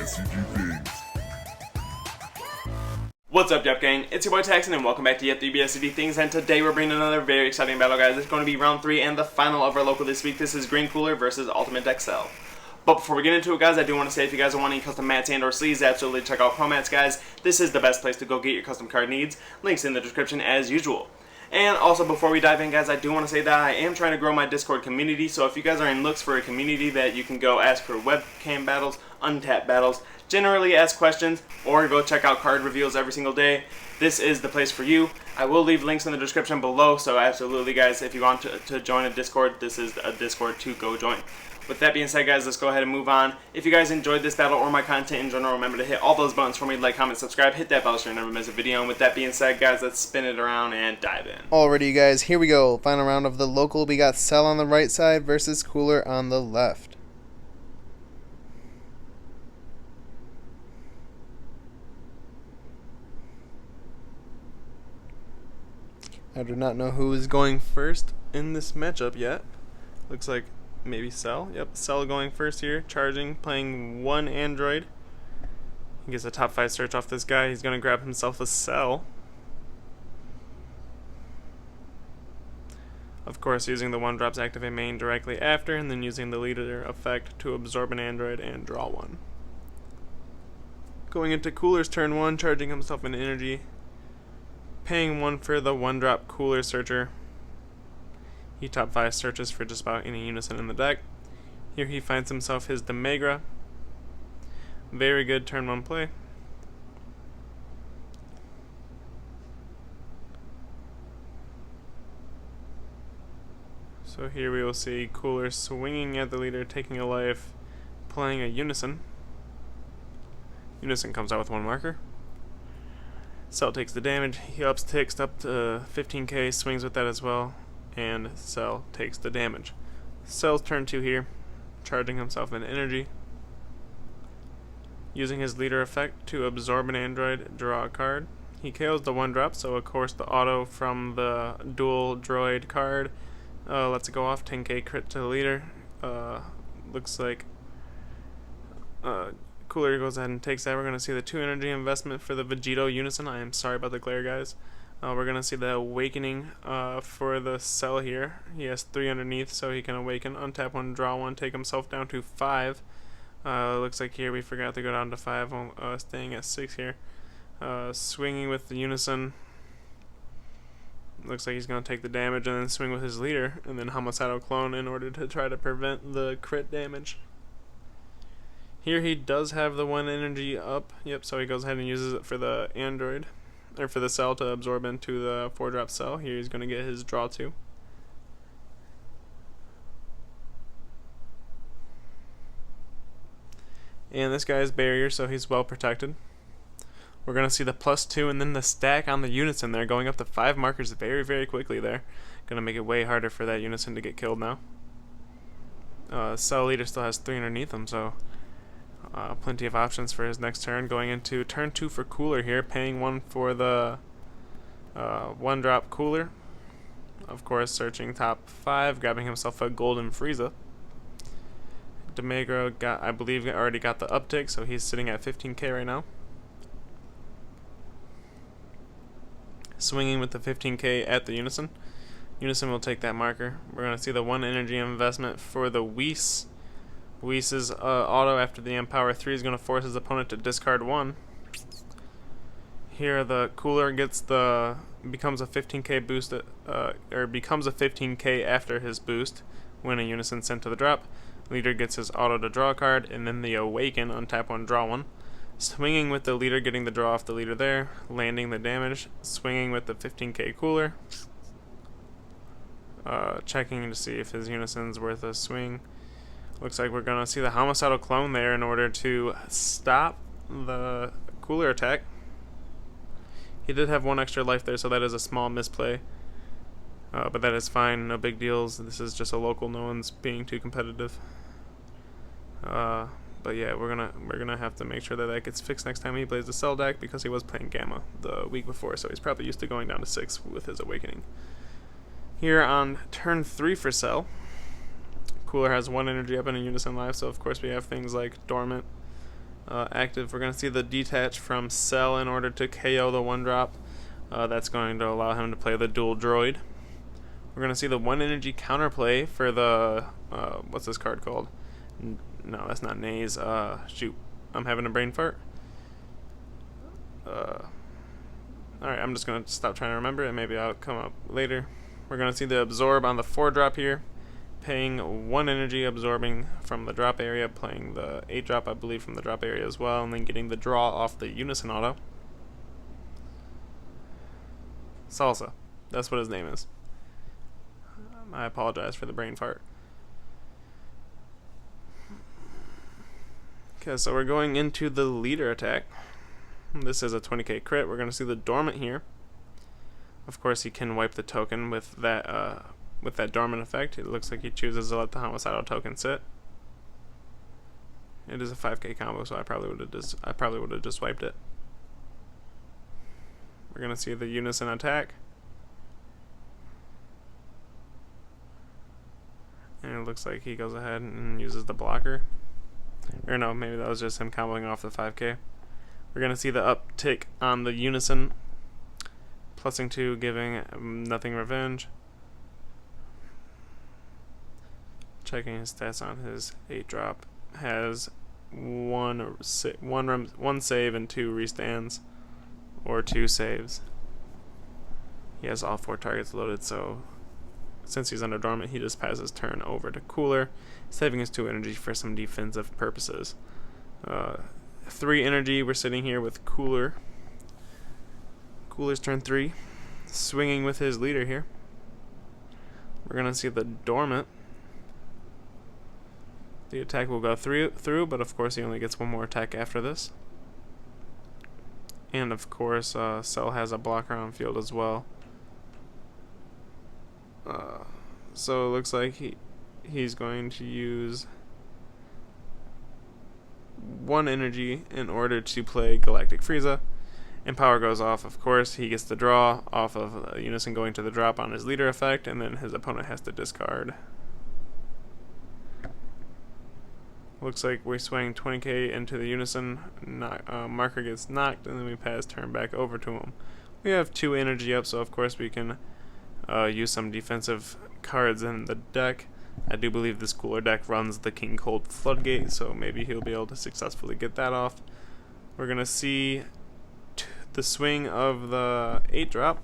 DBSCG things. What's up, Yuhp gang? It's your boy Taxon and welcome back to Yuhp DBSCG things, and today we're bringing another very exciting battle, guys. It's going to be round 3 and the final of our local this week. This is Green Cooler versus Ultimate XL. But before we get into it, guys, I do want to say if you guys are wanting custom mats and or sleeves, absolutely check out Promats, guys. This is the best place to go get your custom card needs. Links in the description as usual. And also, before we dive in, guys, I do want to say that I am trying to grow my Discord community, so if you guys are in looks for a community that you can go ask for webcam battles, untapped battles, generally ask questions, or go check out card reveals every single day, this is the place for you. I will leave links in the description below, so absolutely, guys, if you want to join a Discord, this is a Discord to go join. With that being said, guys, let's go ahead and move on. If you guys enjoyed this battle or my content in general, remember to hit all those buttons for me, like, comment, subscribe, hit that bell so you never miss a video. And with that being said, guys, let's spin it around and dive in. Alrighty, guys, here we go. Final round of the local. We got Cell on the right side versus Cooler on the left. I do not know who is going first in this matchup yet. Looks like maybe Cell. Yep, Cell going first here, charging, playing one android. He gets a top 5 search off this guy. He's going to grab himself a Cell. Of course, using the 1-drops activate main directly after, and then using the leader effect to absorb an android and draw one. Going into Cooler's turn 1, charging himself an energy. Paying 1 for the 1-drop Cooler searcher. He top 5 searches for just about any unison in the deck. Here he finds himself his Demagra. Very good turn 1 play. So here we will see Cooler swinging at the leader, taking a life, playing a unison. Unison comes out with 1 marker. Cell takes the damage. He takes up to 15k, swings with that as well. And Cell takes the damage. Cell's turn 2 here, charging himself an energy. Using his leader effect to absorb an android, draw a card. He KOs the 1-drop, so of course the auto from the dual droid card lets it go off. 10k crit to the leader. Looks like Cooler goes ahead and takes that. We're going to see the 2 energy investment for the Vegito Unison. I am sorry about the glare, guys. We're going to see the awakening for the Cell here. He has 3 underneath, so he can awaken, untap 1, draw 1, take himself down to 5. Looks like here we forgot to go down to 5, staying at 6 here. Swinging with the Unison. Looks like he's going to take the damage and then swing with his leader, and then Homicidal Clone in order to try to prevent the crit damage. Here he does have the 1 energy up, yep, so he goes ahead and uses it for the android. Or for the Cell to absorb into the 4-drop Cell. Here he's going to get his draw 2. And this guy is barrier, so he's well protected. We're going to see the +2 and then the stack on the unison there, going up to 5 markers very, very quickly there. Going to make it way harder for that unison to get killed now. Cell leader still has 3 underneath him, so plenty of options for his next turn. Going into turn 2 for Cooler here, paying 1 for the 1-drop Cooler. Of course, searching top 5, grabbing himself a Golden Frieza. Demagra I believe already got the uptick, so he's sitting at 15k right now. Swinging with the 15k at the Unison. Unison will take that marker. We're going to see the 1 energy investment for the Whis. Whis' auto after the Empower 3 is going to force his opponent to discard 1. Here the Cooler becomes a 15k boost, or becomes a 15k after his boost when a unison sent to the drop. Leader gets his auto to draw a card, and then the Awaken, untap 1, draw 1. Swinging with the leader, getting the draw off the leader there, landing the damage. Swinging with the 15k Cooler. Checking to see if his unison's worth a swing. Looks like we're going to see the Homicidal Clone there in order to stop the Cooler attack. He did have 1 extra life there, so that is a small misplay. But that is fine, no big deals. This is just a local, no one's being too competitive. But yeah, we're gonna have to make sure that that gets fixed next time he plays the Cell deck, because he was playing Gamma the week before, so he's probably used to going down to 6 with his Awakening. Here on turn 3 for Cell, Cooler has 1 energy up and a Unison live, so of course we have things like Dormant active. We're going to see the detach from Cell in order to KO the 1-drop. That's going to allow him to play the dual droid. We're going to see the 1 energy counterplay for the, what's this card called? No, that's not Naze. Shoot, I'm having a brain fart. Alright, I'm just going to stop trying to remember it, and maybe I'll come up later. We're going to see the absorb on the 4-drop here, paying 1 energy, absorbing from the drop area, playing the 8-drop, I believe, from the drop area as well, and then getting the draw off the Unison auto. Salsa, that's what his name is. I apologize for the brain fart. Okay, so we're going into the leader attack. This is a 20k crit. We're going to see the dormant here. Of course, he can wipe the token with that dormant effect. It looks like he chooses to let the homicidal token sit. It is a 5k combo, so I probably would have just wiped it. We're going to see the Unison attack. And it looks like he goes ahead and uses the blocker. Or no, maybe that was just him comboing off the 5k. We're going to see the uptick on the Unison. Plusing 2, giving nothing revenge. Checking his stats on his 8-drop. Has one save and 2 restands. Or 2 saves. He has all 4 targets loaded, so since he's under dormant, he just passes turn over to Cooler, saving his 2 energy for some defensive purposes. 3 energy, we're sitting here with Cooler. Cooler's turn 3, swinging with his leader here. We're going to see the dormant. The attack will go through, but of course he only gets 1 more attack after this. And of course, Cell has a blocker on field as well. So it looks like he's going to use 1 energy in order to play Galactic Frieza. And power goes off, of course. He gets the draw off of Unison going to the drop on his leader effect, and then his opponent has to discard. Looks like we swing 20k into the Unison. Marker gets knocked, and then we pass turn back over to him. We have 2 energy up, so of course we can use some defensive cards in the deck. I do believe this Cooler deck runs the King Cold Floodgate, so maybe he'll be able to successfully get that off. We're going to see the swing of the 8-drop.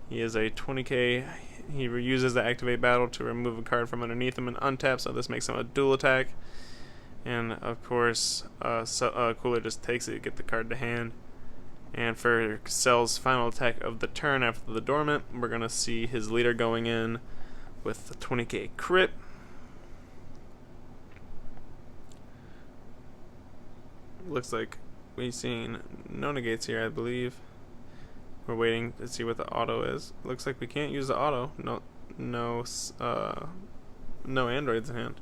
He is a 20k. He uses the Activate Battle to remove a card from underneath him and untap, so this makes him a dual attack. And of course, Cooler just takes it to get the card to hand. And for Cell's final attack of the turn after the dormant, we're going to see his leader going in with the 20k crit. Looks like we've seen no negates here, I believe. We're waiting to see what the auto is. Looks like we can't use the auto. No androids in hand.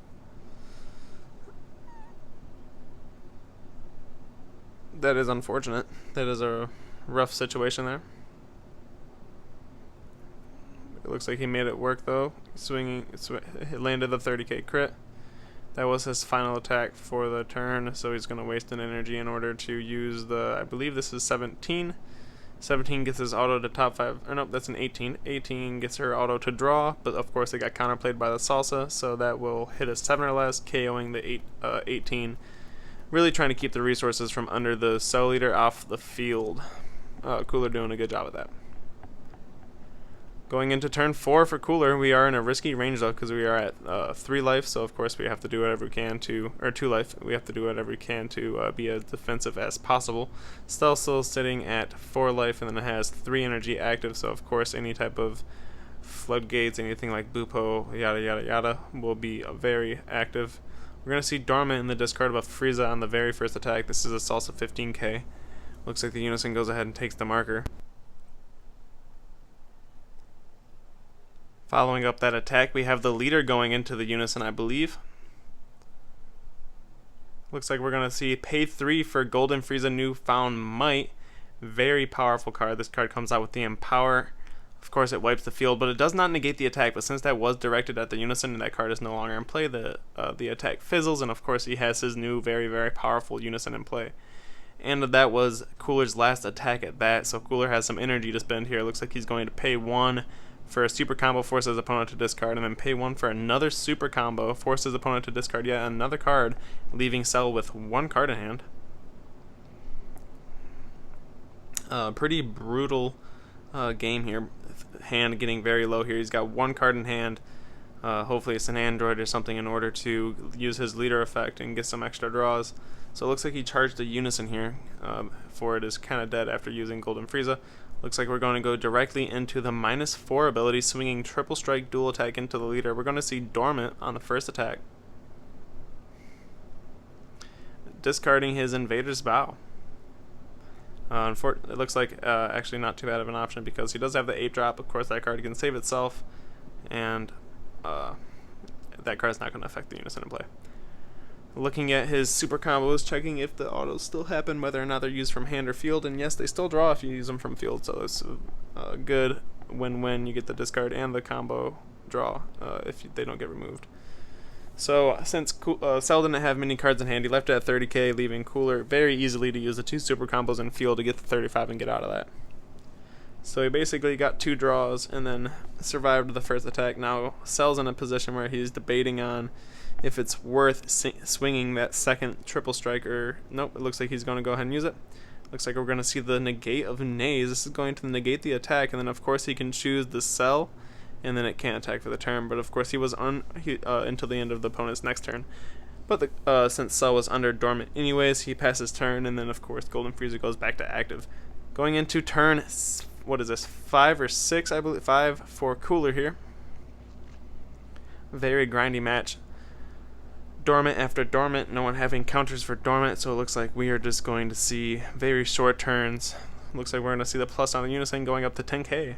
That is unfortunate. That is a rough situation there. It looks like he made it work though. He landed the 30k crit. That was his final attack for the turn, so he's going to waste an energy in order to use the, I believe this is 17. 17 gets his auto to top 5, or nope, that's an 18. 18 gets her auto to draw, but of course it got counterplayed by the Salsa, so that will hit a 7 or less, KOing the 18. Really trying to keep the resources from under the Cell Leader off the field. Cooler doing a good job of that. Going into turn 4 for Cooler, we are in a risky range though, because we are at 3 life, so of course we have to do whatever we can to, or 2 life, we have to do whatever we can to be as defensive as possible. Stealth still sitting at 4 life, and then it has 3 energy active, so of course any type of floodgates, anything like Bupo, yada yada yada, will be very active. We're going to see Dormant in the discard of a Frieza on the very first attack. This is a Salsa 15k. Looks like the Unison goes ahead and takes the marker. Following up that attack, we have the leader going into the Unison, I believe. Looks like we're going to see pay 3 for Golden Frieza Newfound Might. Very powerful card. This card comes out with the Empower Of course, it wipes the field, but it does not negate the attack. But since that was directed at the Unison and that card is no longer in play, the attack fizzles, and of course he has his new very, very powerful Unison in play. And that was Cooler's last attack at that, so Cooler has some energy to spend here. Looks like he's going to pay 1 for a super combo, force his opponent to discard, and then pay 1 for another super combo, force his opponent to discard yet another card, leaving Cell with 1 card in hand. Pretty brutal game here. Hand getting very low here. He's got 1 card in hand. Hopefully it's an android or something in order to use his leader effect and get some extra draws. So it looks like he charged a Unison here, for it is kind of dead after using Golden Frieza. Looks like we're going to go directly into the -4 ability, swinging triple strike dual attack into the leader. We're going to see Dormant on the first attack, discarding his Invader's Bow. It looks like actually not too bad of an option because he does have the 8-drop. Of course, that card can save itself, and that card's not going to affect the Unison in play. Looking at his super combos, checking if the autos still happen, whether or not they're used from hand or field, and yes, they still draw if you use them from field, so it's a good win-win. You get the discard and the combo draw if they don't get removed. So since Cell didn't have many cards in hand, he left it at 30k, leaving Cooler very easily to use the 2 super combos in field to get the 35 and get out of that. So he basically got 2 draws and then survived the first attack. Now Cell's in a position where he's debating on if it's worth swinging that second triple strike or nope. It looks like he's going to go ahead and use it. Looks like we're going to see the negate of Naze. This is going to negate the attack, and then of course he can choose the Cell, and then it can't attack for the turn. But of course he was until the end of the opponent's next turn. But since Cell was under dormant anyways, he passes turn, and then of course Golden Frieza goes back to active. Going into turn, what is this, 5 or 6, I believe, 5 for Cooler here. Very grindy match. Dormant after Dormant, no one having counters for Dormant, so it looks like we are just going to see very short turns. Looks like we're going to see the plus on the Unison going up to 10k.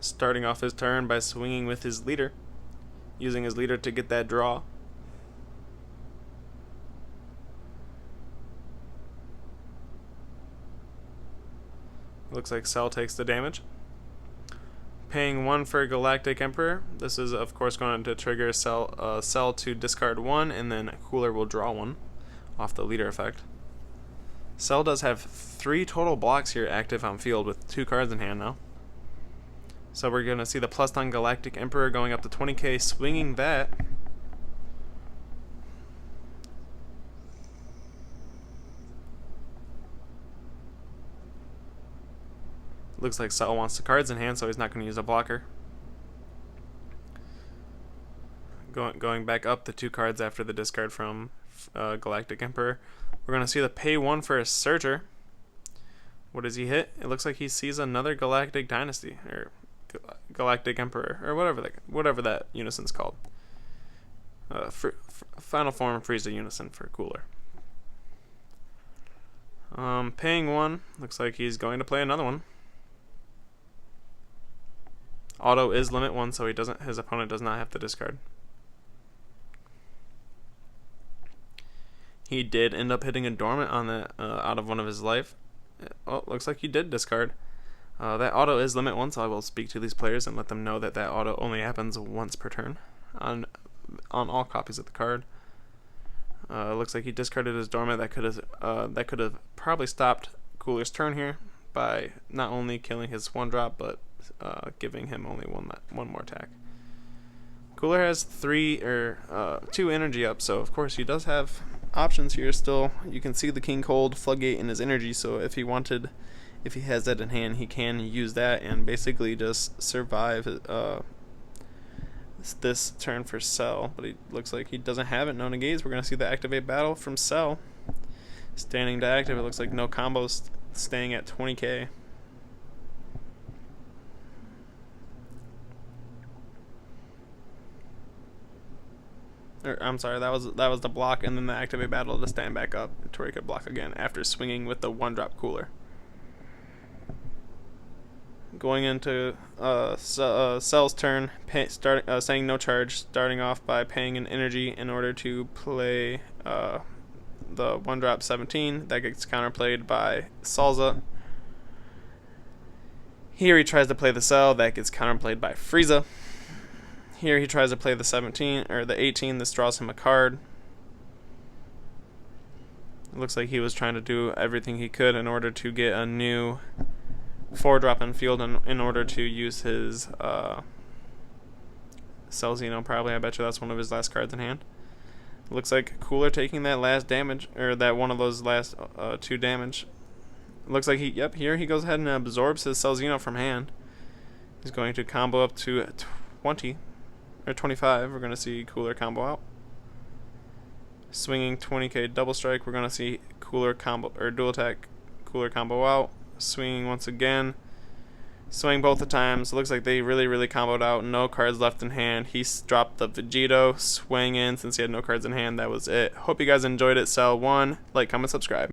Starting off his turn by swinging with his leader, using his leader to get that draw. Looks like Cell takes the damage. Paying 1 for Galactic Emperor. This is of course going to trigger Cell to discard 1, and then Cooler will draw 1 off the leader effect. Cell does have 3 total blocks here active on field with 2 cards in hand now. So we're going to see the plus on Galactic Emperor going up to 20k, swinging that. Looks like Cell wants the cards in hand, so he's not going to use a blocker. Going back up the 2 cards after the discard from Galactic Emperor. We're going to see the pay 1 for a Surger. What does he hit? It looks like he sees another Galactic Dynasty, or Galactic Emperor, or whatever that Unison's called. Final form Frieza Unison for Cooler. Paying 1. Looks like he's going to play another one. Auto is limit 1, so his opponent does not have to discard. He did end up hitting a dormant on the out of 1 of his life. Oh, looks like he did discard. That auto is limit 1, so I will speak to these players and let them know that auto only happens once per turn on all copies of the card. Looks like he discarded his dormant. That could have probably stopped Cooler's turn here by not only killing his 1-drop, but giving him only one more attack. Cooler has 2 energy up, so of course he does have options here still. You can see the King Cold Floodgate in his energy, so if he has that in hand, he can use that and basically just survive this turn for Cell. But he looks like he doesn't have it. No negates. We're going to see the activate battle from Cell. Standing to active, it looks like no combos, staying at 20k. I'm sorry, that was the block, and then the activate battle to stand back up to where he could block again after swinging with the 1-drop Cooler. Going into Cell's turn, saying no charge, starting off by paying an energy in order to play the 1-drop 17. That gets counterplayed by Salza. Here he tries to play the Cell. That gets counterplayed by Frieza. Here he tries to play the 17 or the 18. This draws him a card. It looks like he was trying to do everything he could in order to get a new 4-drop in field in order to use his Cell Xeno, probably. I bet you that's one of his last cards in hand. It looks like Cooler taking that last damage, or that one of those last 2 damage. It looks like here he goes ahead and absorbs his Cell Xeno from hand. He's going to combo up to 20 or 25. We're going to see Cooler combo out. Swinging 20k double strike. We're going to see Cooler combo or dual attack Cooler combo out. Swinging once again. Swing both the times. It looks like they really comboed out. No cards left in hand. He dropped the Vegito. Swing in since he had no cards in hand. That was it. Hope you guys enjoyed it. Cell 1. Like, comment, subscribe.